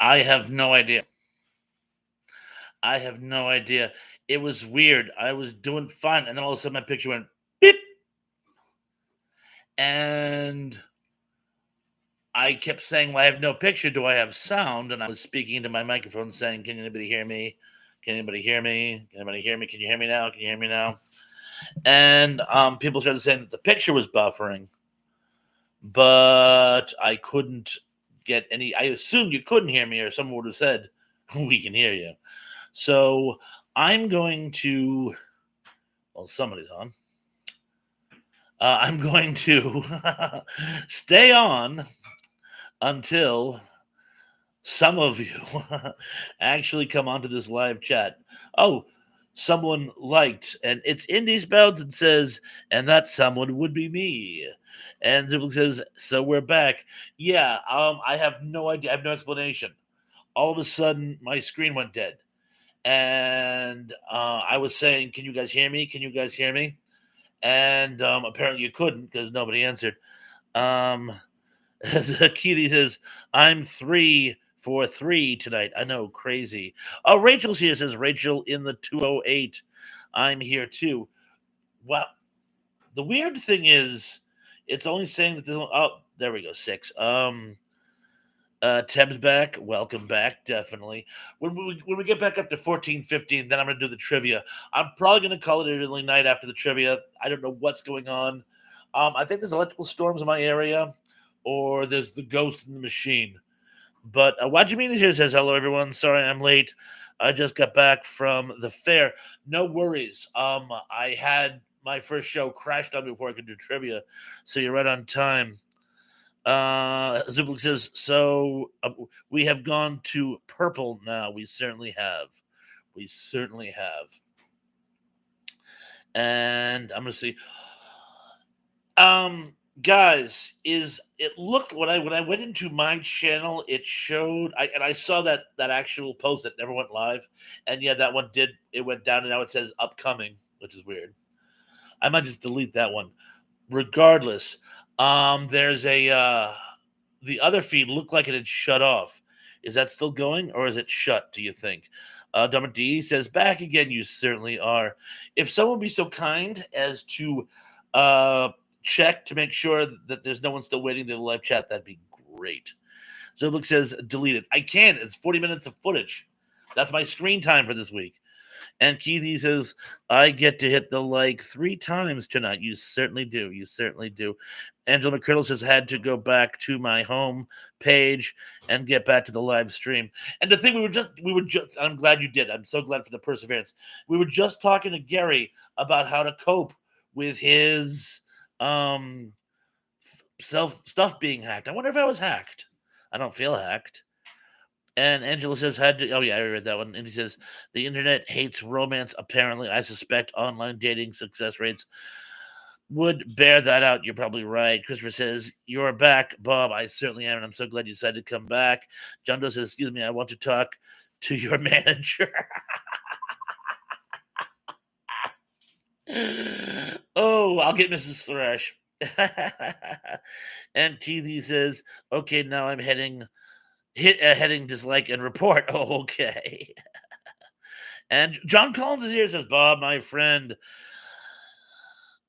I have no idea. I have no idea. It was weird. I was doing fine, and then all of a sudden my picture went beep, and I kept saying, "Well, I have no picture. Do I have sound?" And I was speaking into my microphone, saying, "Can anybody hear me? Can anybody hear me? Can anybody hear me? Can you hear me now? Can you hear me now?" And people started saying that the picture was buffering, but I couldn't get any. I assumed you couldn't hear me, or someone would have said, "We can hear you." So I'm going to. Well, somebody's on. I'm going to stay on until some of you actually come onto this live chat. Oh, someone liked, and it's Indy Spouts and says, and that someone would be me. And Zibble says, so we're back. Yeah, I have no idea. I have no explanation. All of a sudden, my screen went dead. And I was saying, can you guys hear me? Can you guys hear me? And apparently you couldn't because nobody answered. Um, Keely says, I'm 3 for 3 tonight. I know, crazy. Oh, Rachel's here, says Rachel in the 208. I'm here too. Well, the weird thing is, it's only saying that there's, oh, there we go, 6. Teb's back. Welcome back, definitely. When we get back up to 14, 15, then I'm gonna do the trivia. I'm probably gonna call it an early night after the trivia. I don't know what's going on. I think there's electrical storms in my area, or there's the ghost in the machine. But Wajimini here says hello, everyone. Sorry I'm late. I just got back from the fair. No worries. I had my first show crashed on before I could do trivia, so you're right on time. Zublik says, so we have gone to purple now. We certainly have. We certainly have. And I'm gonna see. Guys, is it looked when I went into my channel, it showed I saw that actual post that never went live, and yeah, that one did it went down, and now it says upcoming, which is weird. I might just delete that one. Regardless, there's a the other feed looked like it had shut off. Is that still going or is it shut, do you think? Dumber D says, back again, you certainly are. If someone would be so kind as to uh, check to make sure that there's no one still waiting in the live chat, that'd be great. Zoblik says, delete it. I can. It's 40 minutes of footage. That's my screen time for this week. And Keithy says, I get to hit the like 3 times tonight. You certainly do. You certainly do. Angela McCriddle says, had to go back to my home page and get back to the live stream. And the thing we were just, I'm glad you did. I'm so glad for the perseverance. We were just talking to Gary about how to cope with his um self stuff being hacked. I wonder if I was hacked. I don't feel hacked. And Angela says, had to, oh yeah, I read that one. And he says, the internet hates romance. Apparently, I suspect online dating success rates would bear that out. You're probably right. Christopher says, you're back, Bob. I certainly am. And I'm so glad you decided to come back. John Doe says, excuse me, I want to talk to your manager. Oh, I'll get Mrs. Thresh. And TV says, okay, now I'm heading dislike and report. Oh, okay. And John Collins is here, says Bob, my friend.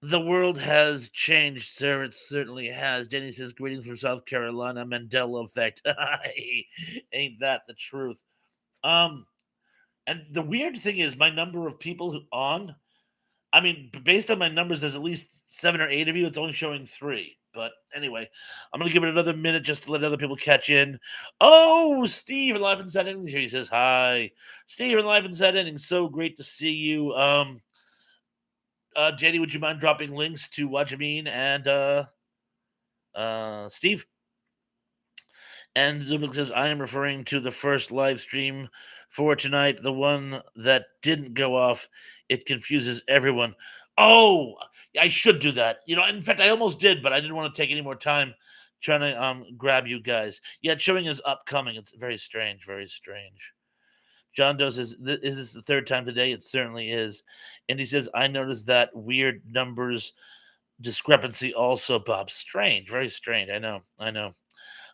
The world has changed, sir. It certainly has. Danny says, greetings from South Carolina, Mandela effect. Ain't that the truth? Um, and the weird thing is my number of people who on, I mean, based on my numbers, there's at least 7 or 8 of you. It's only showing 3. But anyway, I'm gonna give it another minute just to let other people catch in. Oh, Steve in Live and Set Innings here. He says hi. Steve in Live and Set Innings. So great to see you. JD, would you mind dropping links to Wajimeen and Steve? And Zubik says, I am referring to the first live stream for tonight, the one that didn't go off. It confuses everyone. Oh, I should do that. In fact, I almost did, but I didn't want to take any more time trying to grab you guys. Yeah, it's showing as upcoming. It's very strange, very strange. John Doe says, is this the third time today? It certainly is. And he says, I noticed that weird numbers discrepancy also, Bob. Strange, very strange. I know, I know.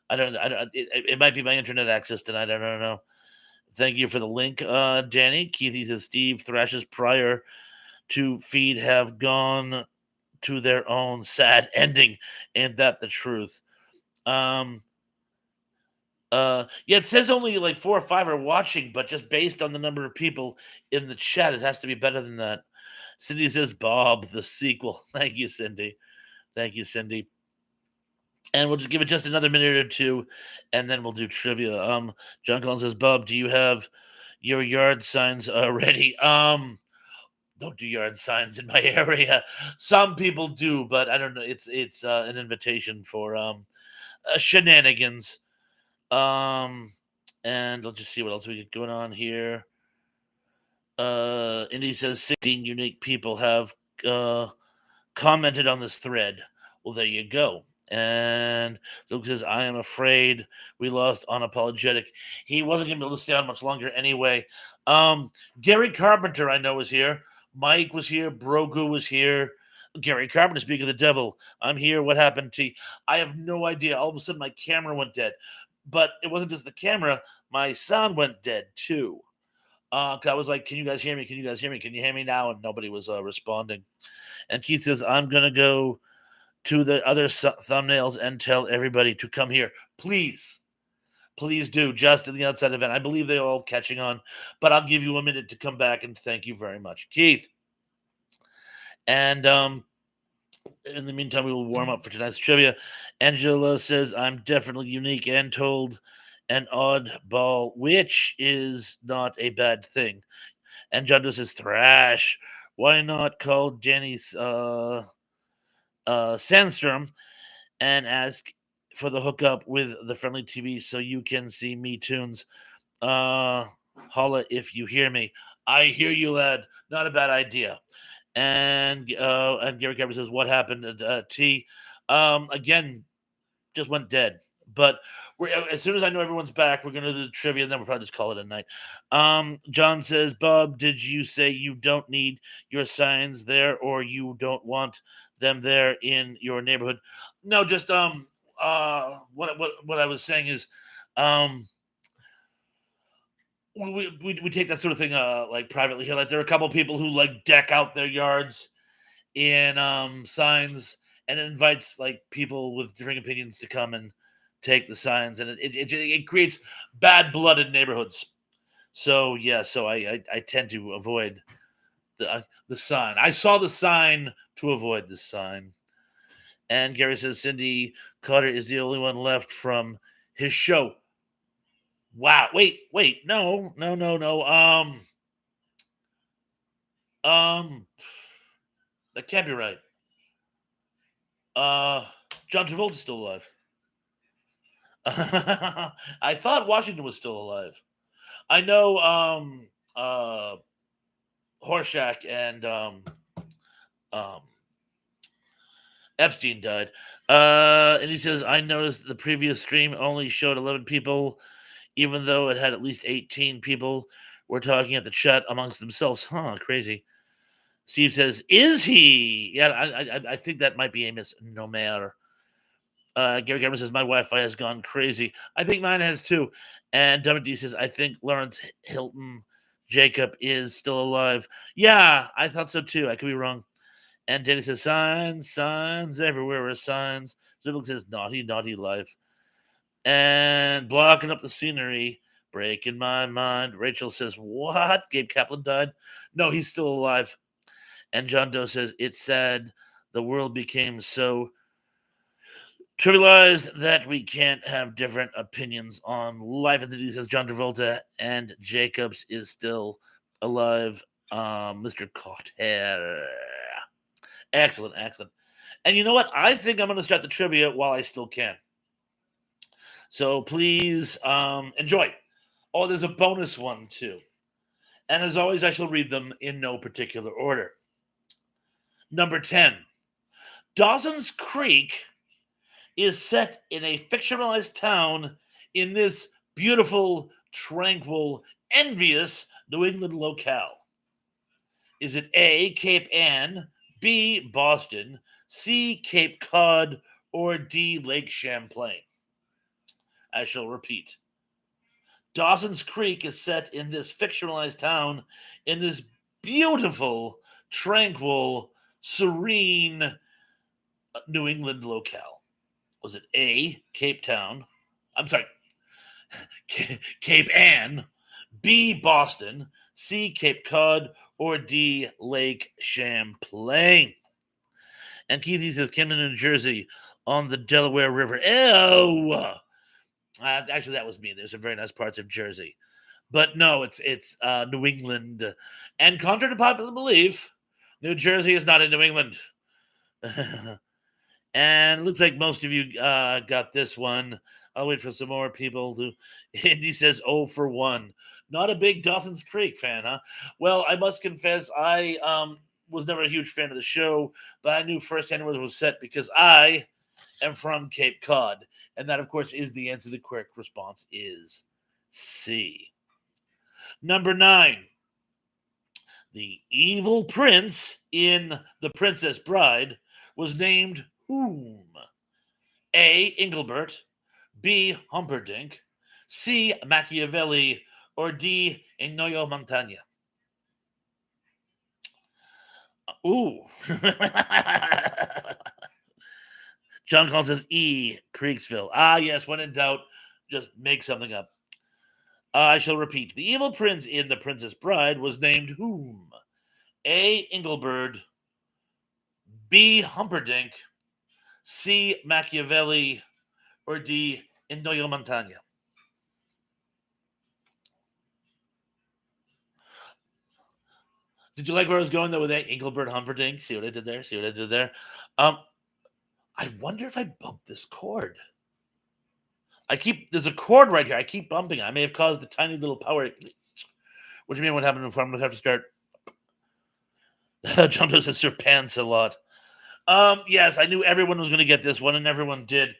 I don't. It might be my internet access tonight. I don't know. Thank you for the link, Danny. Keithy says Steve Thrash's prior to feed have gone to their own sad ending. Ain't that the truth? Um, yeah, it says only like 4 or 5 are watching, but just based on the number of people in the chat, it has to be better than that. Cindy says Bob the sequel. Thank you, Cindy. Thank you, Cindy. And we'll just give it just another minute or two, and then we'll do trivia. John Collins says, Bob, do you have your yard signs ready? Don't do yard signs in my area. Some people do, but I don't know. It's an invitation for shenanigans. Um, and let's just see what else we get going on here. Indy says 16 unique people have uh commented on this thread. Well, there you go. And Luke says, I am afraid we lost unapologetic. He wasn't going to be able to stay on much longer anyway. Gary Carpenter, I know, was here. Mike was here. Brogu was here. Gary Carpenter, speak of the devil. I'm here. What happened to you? I have no idea. All of a sudden, my camera went dead. But it wasn't just the camera, my sound went dead too. 'Cause I was like, can you guys hear me? Can you guys hear me? Can you hear me now? And nobody was responding. And Keith says, I'm going to go to the other thumbnails and tell everybody to come here. Please, please do. Just in the outside event. I believe they're all catching on, but I'll give you a minute to come back and thank you very much, Keith. And in the meantime, we will warm up for tonight's trivia. Angela says, I'm definitely unique and told an oddball, which is not a bad thing. And John Doe says, Thrash. Why not call Danny's Sandstrom and ask for the hookup with the friendly TV so you can see me tunes. Holla if you hear me. I hear you, lad. Not a bad idea. And Gary Carver says, what happened at T? Again, just went dead. But as soon as I know everyone's back, we're gonna do the trivia, and then we'll probably just call it a night. John says, Bob, did you say you don't need your signs there, or you don't want them there in your neighborhood? No, just what I was saying is, um, we take that sort of thing like privately here. Like there are a couple people who like deck out their yards in signs, and it invites like people with different opinions to come and take the signs, and it creates bad blood in neighborhoods. So yeah, so I tend to avoid the sign. I saw the sign to avoid the sign. And Gary says Cindy Carter is the only one left from his show. Wow. Wait. No. Um, that can't be right. Uh, John Travolta's still alive. I thought Washington was still alive. I know Horshack and um Epstein died. And he says, I noticed the previous stream only showed 11 people, even though it had at least 18 people were talking at the chat amongst themselves. Huh, crazy. Steve says, is he? Yeah, I think that might be Amos Nomer. Gary Cameron says, my Wi-Fi has gone crazy. I think mine has too. And D says, I think Lawrence Hilton Jacob is still alive. Yeah, I thought so too. I could be wrong. And Danny says, signs everywhere are signs. Zibble says, naughty life. And blocking up the scenery, breaking my mind. Rachel says, what? Gabe Kaplan died? No, he's still alive. And John Doe says, it's sad the world became so trivialized that we can't have different opinions on life. And he says, John Travolta and Jacobs is still alive. Mr. Cotter. Excellent. And you know what? I think I'm going to start the trivia while I still can. So please enjoy. Oh, there's a bonus one too. And as always, I shall read them in no particular order. Number 10. Dawson's Creek is set in a fictionalized town in this beautiful, tranquil, envious New England locale. Is it A, Cape Ann, B, Boston, C, Cape Cod, or D, Lake Champlain? I shall repeat. Dawson's Creek is set in this fictionalized town in this beautiful, tranquil, serene New England locale. Was it A, Cape Town? I'm sorry, Cape Ann, B, Boston, C, Cape Cod, or D, Lake Champlain? And Keithy says Camden, New Jersey, on the Delaware River. Ew! Actually, that was me. There's some very nice parts of Jersey, but no, it's New England. And contrary to popular belief, New Jersey is not in New England. And it looks like most of you got this one. I'll wait for some more people to. Indy says, "Oh for one." Not a big Dawson's Creek fan, huh? Well, I must confess, I was never a huge fan of the show, but I knew firsthand where it was set because I am from Cape Cod, and that, of course, is the answer. The correct response is C. Number 9. The evil prince in The Princess Bride was named whom? A. Engelbert, B. Humperdinck, C. Machiavelli, or D. Inoyo Montagna? Ooh. John Collins says E. Creeksville. Ah, yes, when in doubt, just make something up. I shall repeat. The evil prince in The Princess Bride was named whom? A. Engelbert, B. Humperdinck, C. Machiavelli, or D. Inoyo Montagna? Did you like where I was going though with that Engelbert Humperdinck? See what I did there? See what I did there? Um, I wonder if I bumped this cord. There's a cord right here. I keep bumping. I may have caused a tiny little power. What do you mean? What happened if I'm going to have to start? John does a Sir Pants a lot. Yes, I knew everyone was going to get this one, and everyone did.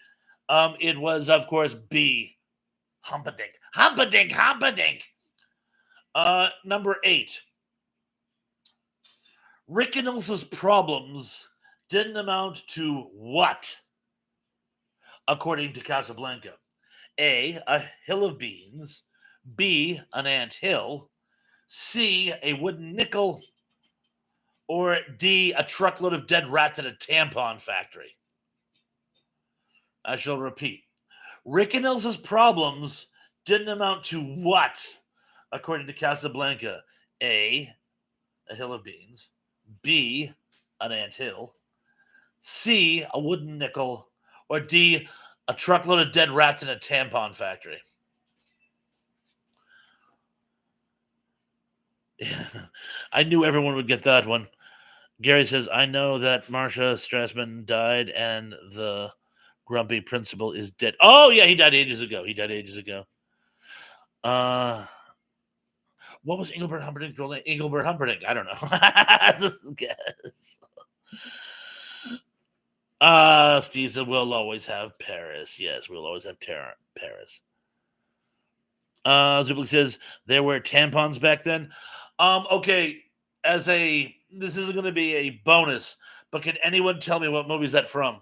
It was, of course, B. Humperdinck. Humperdinck. Humperdinck. Number 8. Rickenels's problems didn't amount to what, according to Casablanca? A hill of beans, B, an ant hill, C, a wooden nickel, or D, a truckload of dead rats at a tampon factory? I shall repeat. Rickenels's problems didn't amount to what, according to Casablanca? A hill of beans, B, an ant hill, C, a wooden nickel, or D, a truckload of dead rats in a tampon factory? I knew everyone would get that one. Gary says, I know that Marsha Strassman died and the grumpy principal is dead. Oh, yeah, he died ages ago. What was Engelbert Humperdinck's role? Engelbert Humperdinck. I don't know. Just guess. Steve said, we'll always have Paris. Yes, we'll always have Paris. Zublik says, there were tampons back then. Okay, this isn't going to be a bonus, but can anyone tell me what movie is that from?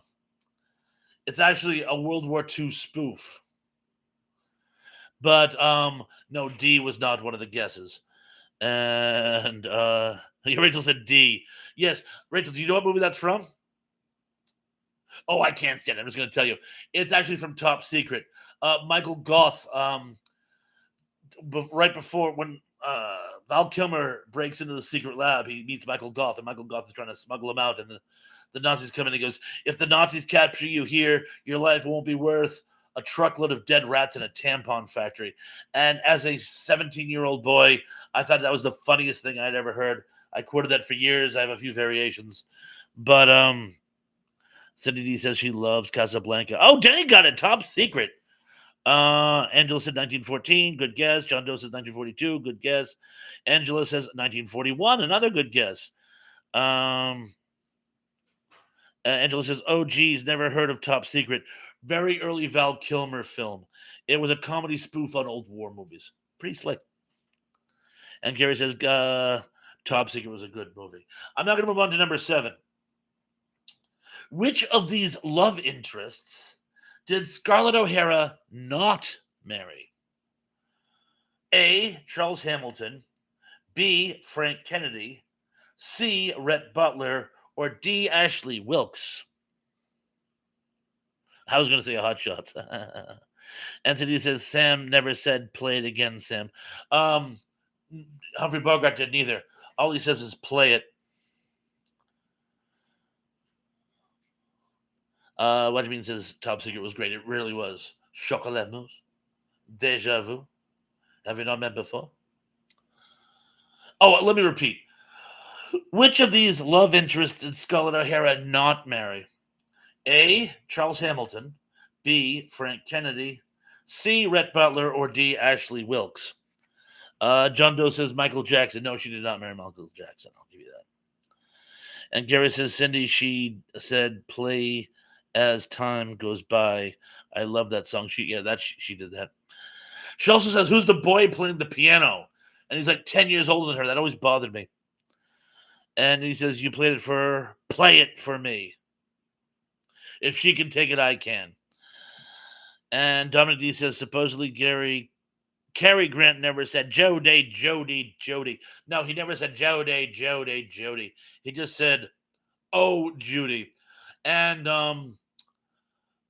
It's actually a World War II spoof. But no, D was not one of the guesses. And Rachel said D. Yes, Rachel, do you know what movie that's from? Oh, I can't stand it. I'm just going to tell you. It's actually from Top Secret. Michael Goth, right before when Val Kilmer breaks into the secret lab, he meets Michael Goth, and Michael Goth is trying to smuggle him out. And the Nazis come in and he goes, if the Nazis capture you here, your life won't be worth a truckload of dead rats in a tampon factory. And as a 17-year-old boy, I thought that was the funniest thing I'd ever heard. I quoted that for years. I have a few variations. But Cindy D says she loves Casablanca. Oh, Denny got it. Top Secret. Angela said 1914. Good guess. John Doe says 1942. Good guess. Angela says 1941. Another good guess. Angela says, oh, geez, never heard of Top Secret. Very early Val Kilmer film. It was a comedy spoof on old war movies. Pretty slick. And Gary says, Top Secret was a good movie. I'm not going to move on to number 7. Which of these love interests did Scarlett O'Hara not marry? A. Charles Hamilton, B. Frank Kennedy, C. Rhett Butler, or D. Ashley Wilkes? I was going to say a hot shot. Anthony says Sam never said play it again, Sam. Um, Humphrey Bogart did neither. All he says is play it. What do you mean says Top Secret was great? It really was. Chocolat mousse. Deja vu. Have you not met before? Oh, let me repeat. Which of these love interests did Scarlett O'Hara not marry? A. Charles Hamilton, B. Frank Kennedy, C. Rhett Butler, or D. Ashley Wilkes? John Doe says Michael Jackson. No, she did not marry Michael Jackson. I'll give you that. And Gary says Cindy, she said play as time goes by. I love that song. She did that. She also says, who's the boy playing the piano? And he's like 10 years older than her. That always bothered me. And he says, you played it for her. Play it for me. If she can take it, I can. And Dominic D says, supposedly Cary Grant never said Jody, Jody, Jody. No, he never said Jody, Jody, Jody. He just said, oh, Judy. And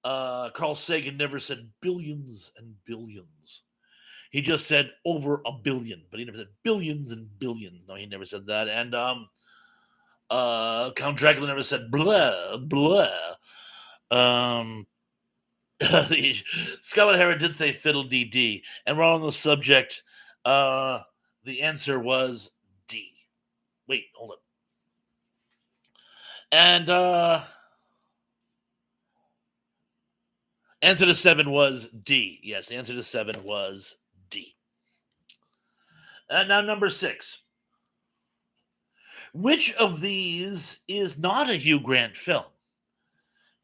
Carl Sagan never said billions and billions. He just said over a billion, but he never said billions and billions. No, he never said that. And Count Dracula never said blah, blah. Scarlett O'Hara did say fiddle dee dee, and we're on the subject. The answer was D. Wait, hold on. And answer to 7 was D. Yes, the answer to 7 was D. And now number 6. Which of these is not a Hugh Grant film?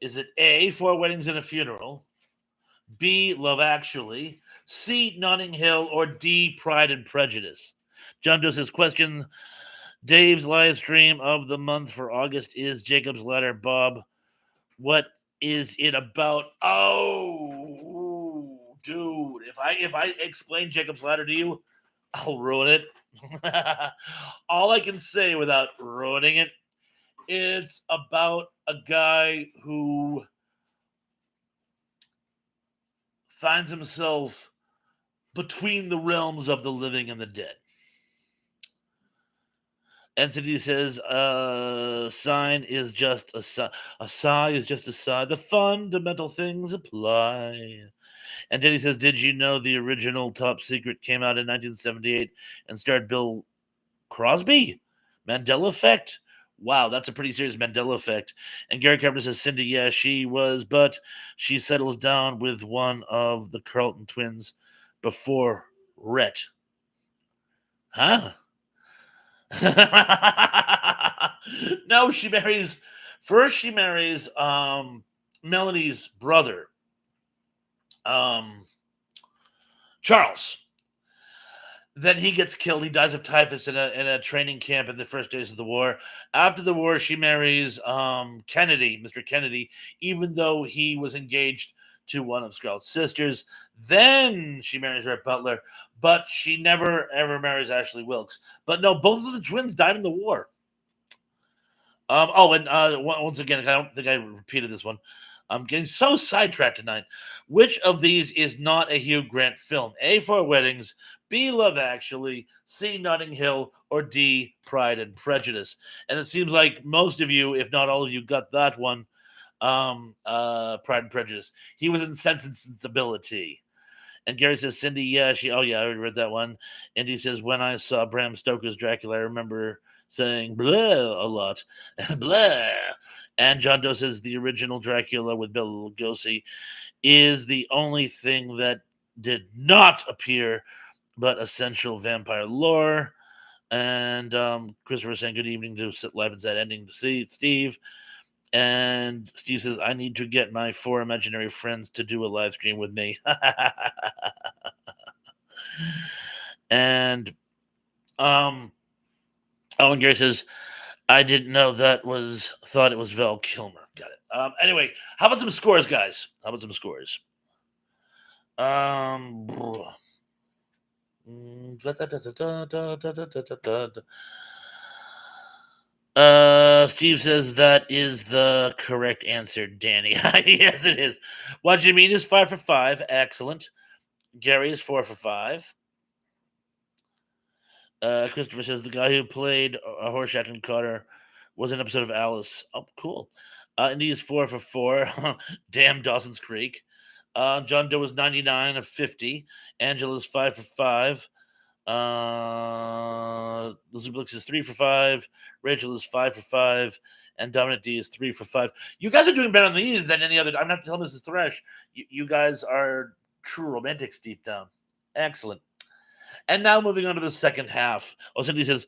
Is it A, Four Weddings and a Funeral, B, Love Actually, C, Notting Hill, or D, Pride and Prejudice? John Doe says, question, Dave's live stream of the month for August is Jacob's Ladder. Bob, what is it about? Oh, dude, if I explain Jacob's Ladder to you, I'll ruin it. All I can say without ruining it, it's about a guy who finds himself between the realms of the living and the dead. Entity says, sign is just a sigh. A sigh is just a sigh. The fundamental things apply. And Denny says, did you know the original Top Secret came out in 1978 and starred Bill Crosby? Mandela Effect. Wow, that's a pretty serious Mandela Effect. And Gary Carpenter says, Cindy, yeah, she was, but she settles down with one of the Carlton twins before Rhett. Huh? No, she marries Melanie's brother, Charles. Then he gets killed. He dies of typhus in a training camp in the first days of the war. After the war, she marries Kennedy, Mr. Kennedy, even though he was engaged to one of Scarlett's sisters. Then she marries Rhett Butler, but she never ever marries Ashley Wilkes. But no, both of the twins died in the war. Once again, I don't think I repeated this one. I'm getting so sidetracked tonight. Which of these is not a Hugh Grant film? A, Four Weddings, B, Love Actually, C, Notting Hill, or D, Pride and Prejudice? And it seems like most of you, if not all of you, got that one. Pride and Prejudice. He was in Sense and Sensibility. And Gary says, Cindy, yeah, I already read that one. Indy says, when I saw Bram Stoker's Dracula, I remember saying blah a lot. Blah. And John Doe says the original Dracula with Bela Lugosi is the only thing that did not appear but essential vampire lore. And Christopher saying good evening to Live and Sad Ending to see Steve. And Steve says, I need to get my 4 imaginary friends to do a live stream with me. And and Gary says, I didn't know that was thought it was Val Kilmer. Got it. Anyway, how about some scores, guys? How about some scores? Um, Steve says that is the correct answer, Danny. Yes, it is. What you mean is 5 for 5. Excellent. Gary is 4 for 5. Christopher says the guy who played Horshack and Carter was an episode of Alice. Oh, cool. Indy is 4 for 4. Damn Dawson's Creek. John Doe was 99 of 50. Angela's 5 for 5. Zublix is 3 for 5. Rachel is 5 for 5. And Dominic D is 3 for 5. You guys are doing better on these than any other. I'm not telling Mrs. Thresh. You guys are true romantics deep down. Excellent. And now moving on to the second half. Oh, Cindy says,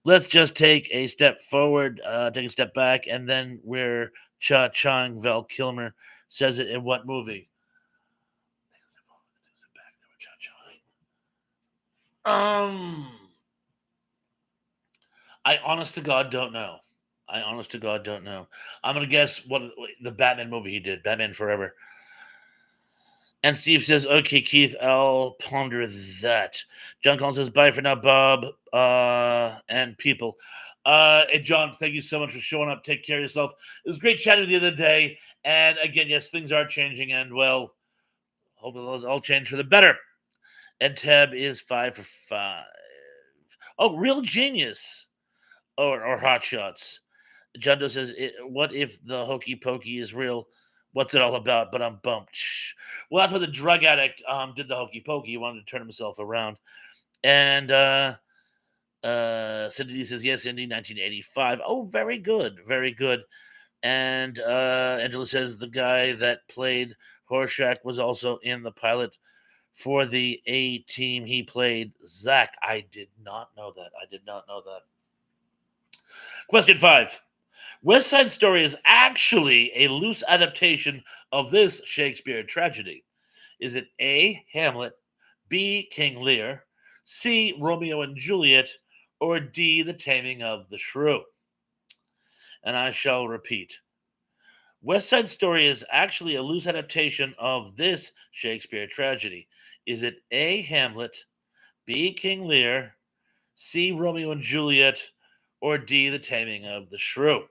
let's just take a step forward, take a step back, and then we're cha-chang. Val Kilmer says it in what movie? Um, I honest to God don't know. I honest to God don't know. I'm gonna guess what the Batman movie he did, Batman Forever. And Steve says, "Okay, Keith, I'll ponder that." John Collins says, "Bye for now, Bob, and people." And John, thank you so much for showing up. Take care of yourself. It was great chatting with you the other day. And again, yes, things are changing, and well, hopefully they'll all change for the better. And Tab is 5 for 5. Oh, real genius, or hot shots. John Doe says, "What if the hokey pokey is real? What's it all about?" But I'm bumped. Shh. Well, that's what the drug addict did the hokey pokey. He wanted to turn himself around. And Cindy says, yes, Indy, 1985. Oh, very good. Very good. And Angela says the guy that played Horshack was also in the pilot for the A team. He played Zach. I did not know that. I did not know that. Question 5. West Side Story is actually a loose adaptation of this Shakespeare tragedy. Is it A. Hamlet, B. King Lear, C. Romeo and Juliet, or D. The Taming of the Shrew? And I shall repeat. West Side Story is actually a loose adaptation of this Shakespeare tragedy. Is it A. Hamlet, B. King Lear, C. Romeo and Juliet, or D. The Taming of the Shrew?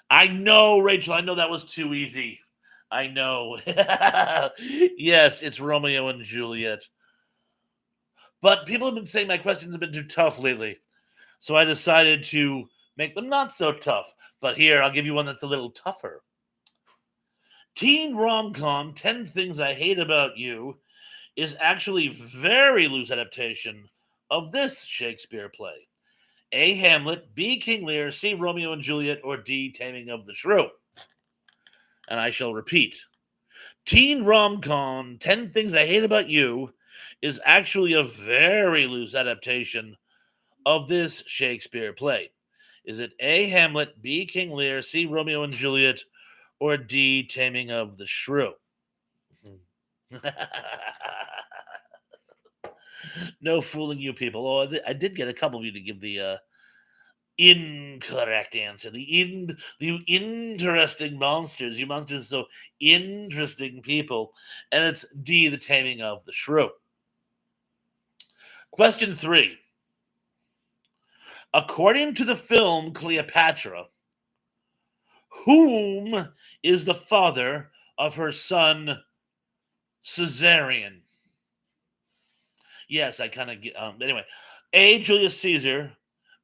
I know, Rachel. I know that was too easy. I know. Yes, it's Romeo and Juliet. But people have been saying my questions have been too tough lately. So I decided to make them not so tough. But here, I'll give you one that's a little tougher. Teen rom com 10 Things I Hate About You is actually very loose adaptation of this Shakespeare play. A. Hamlet, B. King Lear, C. Romeo and Juliet, or D. Taming of the Shrew? And I shall repeat. Teen rom com 10 Things I Hate About You is actually a very loose adaptation of this Shakespeare play. Is it A. Hamlet, B. King Lear, C. Romeo and Juliet, or D. Taming of the Shrew? No fooling you people. Oh, I did get a couple of you to give the incorrect answer. The interesting monsters. You monsters are so interesting people. And it's D, The Taming of the Shrew. Question 3. According to the film Cleopatra, whom is the father of her son Caesarion? Yes, I kind of get. Anyway, A. Julius Caesar,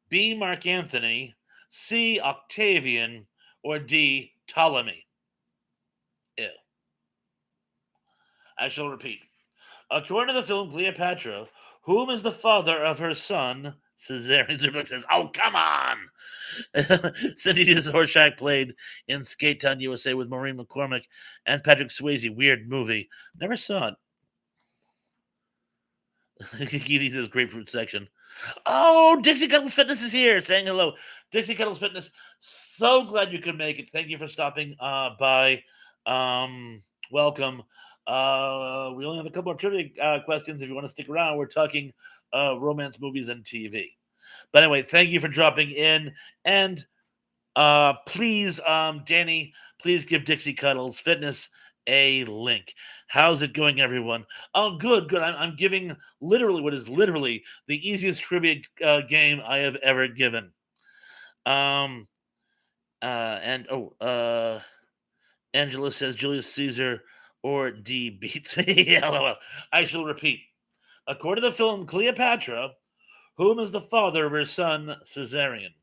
B. Mark Antony, C. Octavian, or D. Ptolemy? Ew. I shall repeat. According to the film Cleopatra, whom is the father of her son Caesarion? Zubik says, "Oh, come on!" Cindy Horshack played in Skate Town, USA with Maureen McCormick and Patrick Swayze. Weird movie. Never saw it. Keith says grapefruit section. Oh, Dixie Cuddles Fitness is here saying hello. Dixie Cuddles Fitness, so glad you could make it. Thank you for stopping by. Welcome. We only have a couple more trivia questions if you want to stick around. We're talking romance movies and TV. But anyway, thank you for dropping in. And please, Danny, please give Dixie Cuddles Fitness a link. How's it going, everyone? Oh, good, good. I'm giving literally what is literally the easiest trivia game I have ever given. Um, and Angela says Julius Caesar or D beats me. LOL. I shall repeat. According to the film Cleopatra, whom is the father of her son Caesarion?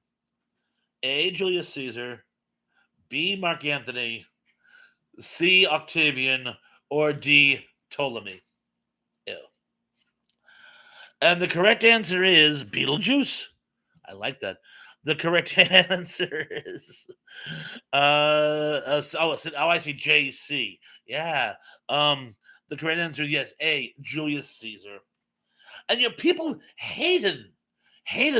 A. Julius Caesar, B. Mark Antony, C. Octavian, or D. Ptolemy? Ew. And the correct answer is Beetlejuice. I like that. The correct answer is I see JC. Yeah. Um the correct answer is yes, A. Julius Caesar. And people hated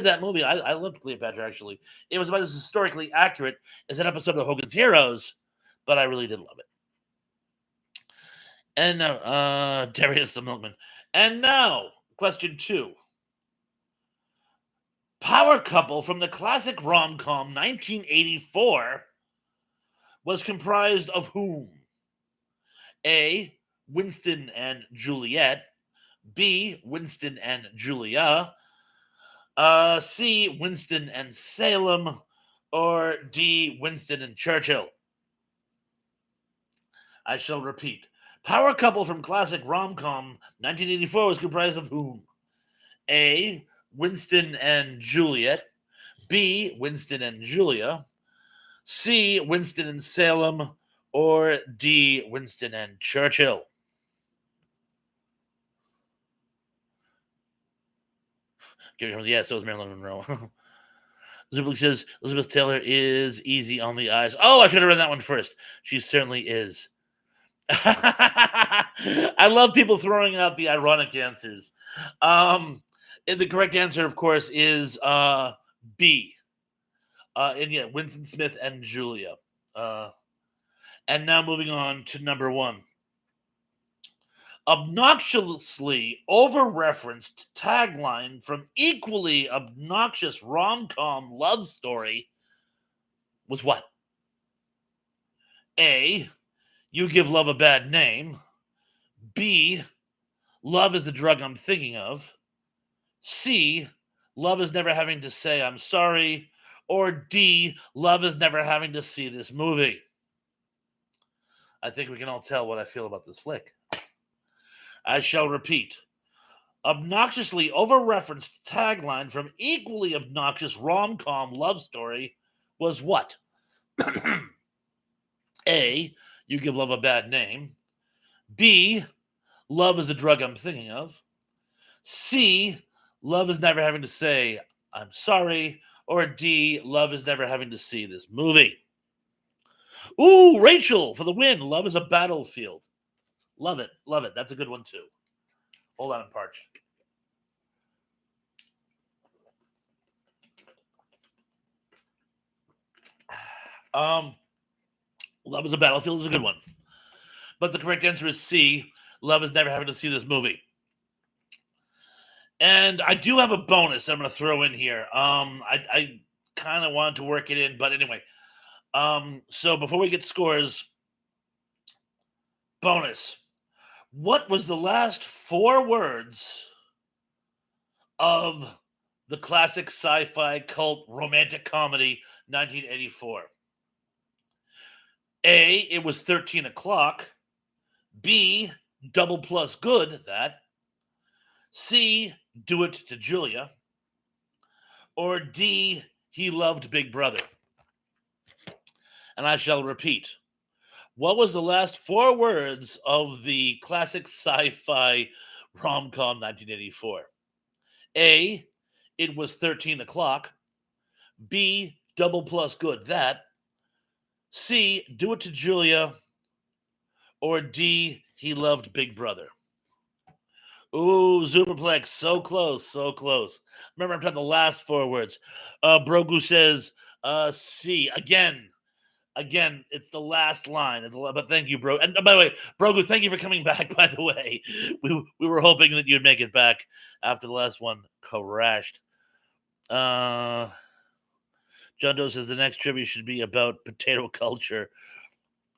that movie. I loved Cleopatra actually. It was about as historically accurate as an episode of Hogan's Heroes, but I really did love it. And now, Darius the Milkman. And now, question 2. Power couple from the classic rom-com 1984 was comprised of whom? A. Winston and Juliet. B. Winston and Julia. C. Winston and Salem. Or D. Winston and Churchill? I shall repeat. Power couple from classic rom-com 1984 was comprised of whom? A. Winston and Juliet. B. Winston and Julia. C. Winston and Salem. Or D. Winston and Churchill? Yeah, so is Marilyn Monroe. Zublik says Elizabeth Taylor is easy on the eyes. Oh, I should have read that one first. She certainly is. I love people throwing out the ironic answers. And the correct answer, of course, is B. And yeah, Winston Smith and Julia. And now moving on to number 1. Obnoxiously over-referenced tagline from equally obnoxious rom-com love story was what? A. You give love a bad name. B. Love is the drug I'm thinking of. C. Love is never having to say I'm sorry. Or D. Love is never having to see this movie. I think we can all tell what I feel about this flick. I shall repeat. Obnoxiously over-referenced tagline from equally obnoxious rom-com love story was what? A. You give love a bad name. B. Love is the drug I'm thinking of. C. Love is never having to say I'm sorry. Or D. Love is never having to see this movie. Ooh, Rachel for the win. Love is a battlefield. Love it. Love it. That's a good one too. Hold on, I'm parched. Love is a battlefield is a good one. But the correct answer is C. Love is never having to see this movie. And I do have a bonus I'm going to throw in here. I kind of wanted to work it in, but anyway. So before we get scores, bonus. What was the last 4 words of the classic sci-fi cult romantic comedy 1984? A. It was 13 o'clock. B. Double plus good, that. C. Do it to Julia. Or D. He loved Big Brother. And I shall repeat. What was the last 4 words of the classic sci-fi rom-com 1984? A. It was 13 o'clock. B. Double plus good, that. C. Do it to Julia. Or D. He loved Big Brother. Ooh, Superplex, so close, so close. Remember, I'm talking the last 4 words. Brogu says C. Again, it's the last line. But thank you, bro. And by the way, Brogu, thank you for coming back. By the way, we were hoping that you'd make it back after the last one crashed. Uh, John Doe says the next trivia should be about potato culture.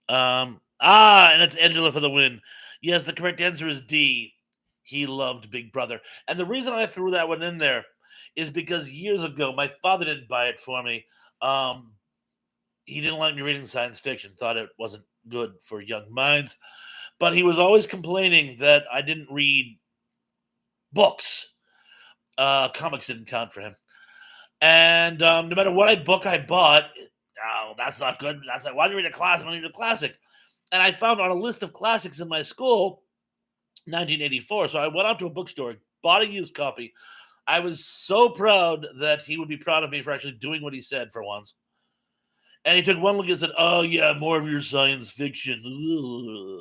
And it's Angela for the win. Yes, the correct answer is D. He loved Big Brother. And the reason I threw that one in there is because years ago, my father didn't buy it for me. Um, he didn't like me reading science fiction, thought it wasn't good for young minds. But he was always complaining that I didn't read books. Comics didn't count for him. And no matter what book I bought, oh, that's not good. That's like, why do you read a classic? Why do you read a classic? And I found on a list of classics in my school, 1984. So I went out to a bookstore, bought a used copy. I was so proud that he would be proud of me for actually doing what he said for once. And he took one look and said, "Oh yeah, more of your science fiction." Ugh.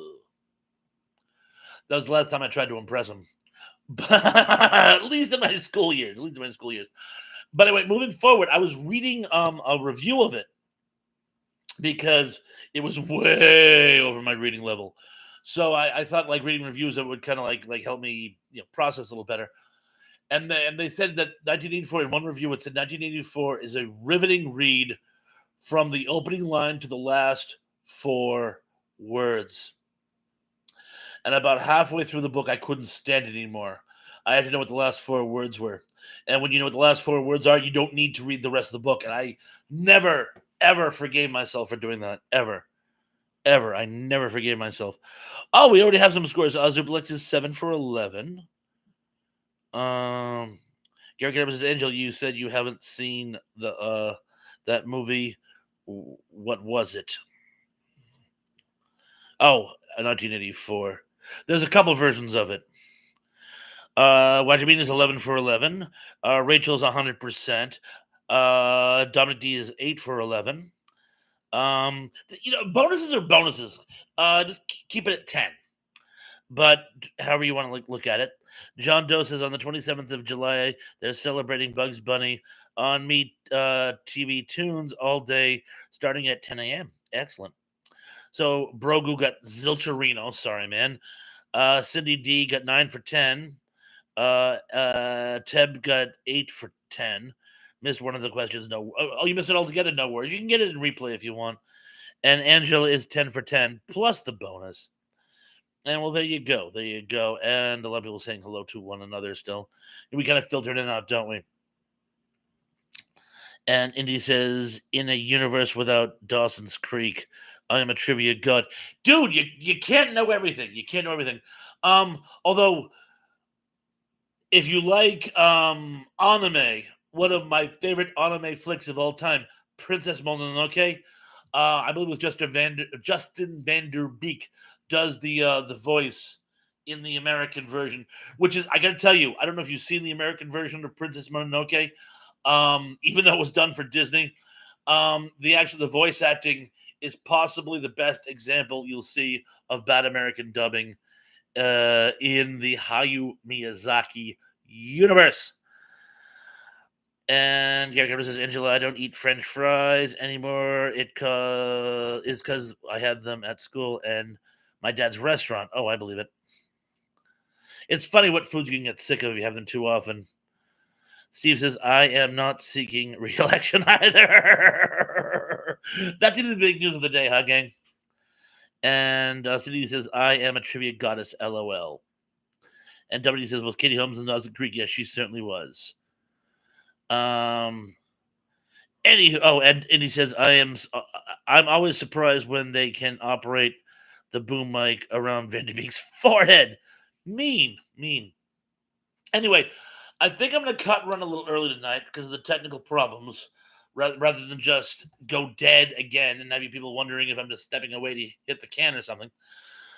That was the last time I tried to impress him. But at least in my school years. At least in my school years. But anyway, moving forward, I was reading a review of it because it was way over my reading level. So I thought like reading reviews that would kind of like help me process a little better. And they said that 1984 in one review it said 1984 is a riveting read from the opening line to the last four words. And about halfway through the book, I couldn't stand it anymore. I had to know what the last four words were. And when you know what the last four words are, you don't need to read the rest of the book. And I never, ever forgave myself for doing that. Ever. Ever. I never forgave myself. Oh, we already have some scores. Zublex is 7 for 11. Garrett Garrett says, Angel, you said you haven't seen that movie. What was it? Oh, 1984. There's a couple versions of it. Wajimine is 11 for 11. Rachel's 100%. Dominic D is 8 for 11. Bonuses are bonuses. Just keep it at 10. But however you want to look at it. John Doe says on the 27th of July, they're celebrating Bugs Bunny on Me TV Tunes all day, starting at 10 a.m. Excellent. So Brogu got Zilcherino. Sorry, man. Cindy D got 9 for 10. Teb got 8 for 10. Missed one of the questions. No. Oh, you missed it altogether. No worries. You can get it in replay if you want. And Angela is 10 for 10 plus the bonus. And well, there you go. There you go. And a lot of people saying hello to one another still. We kind of filter it in and out, don't we? And Indy says, in a universe without Dawson's Creek, I am a trivia god. Dude, you can't know everything. You can't know everything. Although if you like anime, one of my favorite anime flicks of all time, Princess Mononoke. I believe it was Justin Vander Beek does the voice in the American version, which is I got to tell you, I don't know if you've seen the American version of Princess Mononoke. Even though it was done for Disney, the voice acting is possibly the best example you'll see of bad American dubbing in the Hayao Miyazaki universe. And Gary Carter says, Angela, I don't eat French fries anymore. It is because I had them at school and my dad's restaurant. Oh, I believe it. It's funny what foods you can get sick of if you have them too often. Steve says, I am not seeking re-election either. That's even the big news of the day, huh, gang? And Cindy says, I am a trivia goddess, LOL. And W says, was Katie Holmes in Dawson's Creek? Yes, she certainly was. And he says, I'm always surprised when they can operate the boom mic around Van de Beek's forehead. Mean. Anyway, I think I'm going to cut and run a little early tonight because of the technical problems, rather than just go dead again and having people wondering if I'm just stepping away to hit the can or something.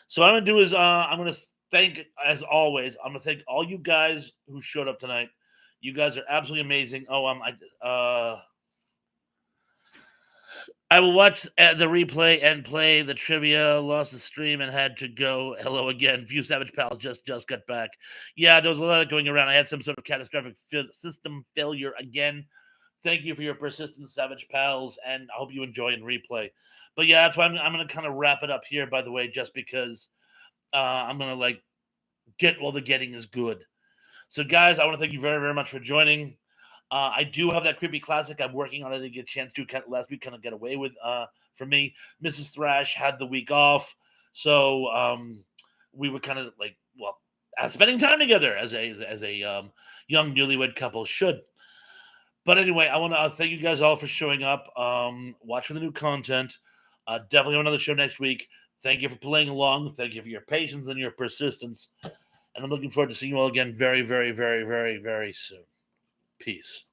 So what I'm going to do is I'm going to thank, as always, I'm going to thank all you guys who showed up tonight. You guys are absolutely amazing. I will watch the replay and play the trivia. Lost the stream and had to go. Hello again. Few Savage Pals just got back. Yeah, there was a lot going around. I had some sort of catastrophic system failure again. Thank you for your persistence, Savage Pals, and I hope you enjoy and replay. But yeah, that's why I'm going to kind of wrap it up here, by the way, just because I'm going to get while the getting is good. So, guys, I want to thank you very, very much for joining. I do have that creepy classic. I'm working on it to get a chance to last week kind of get away with. For me, Mrs. Thrash had the week off, so we were kind of like, well, spending time together as a young newlywed couple should. But anyway, I want to thank you guys all for showing up. Watch for the new content. Definitely have another show next week. Thank you for playing along. Thank you for your patience and your persistence. And I'm looking forward to seeing you all again very, very, very, very, very soon. Peace.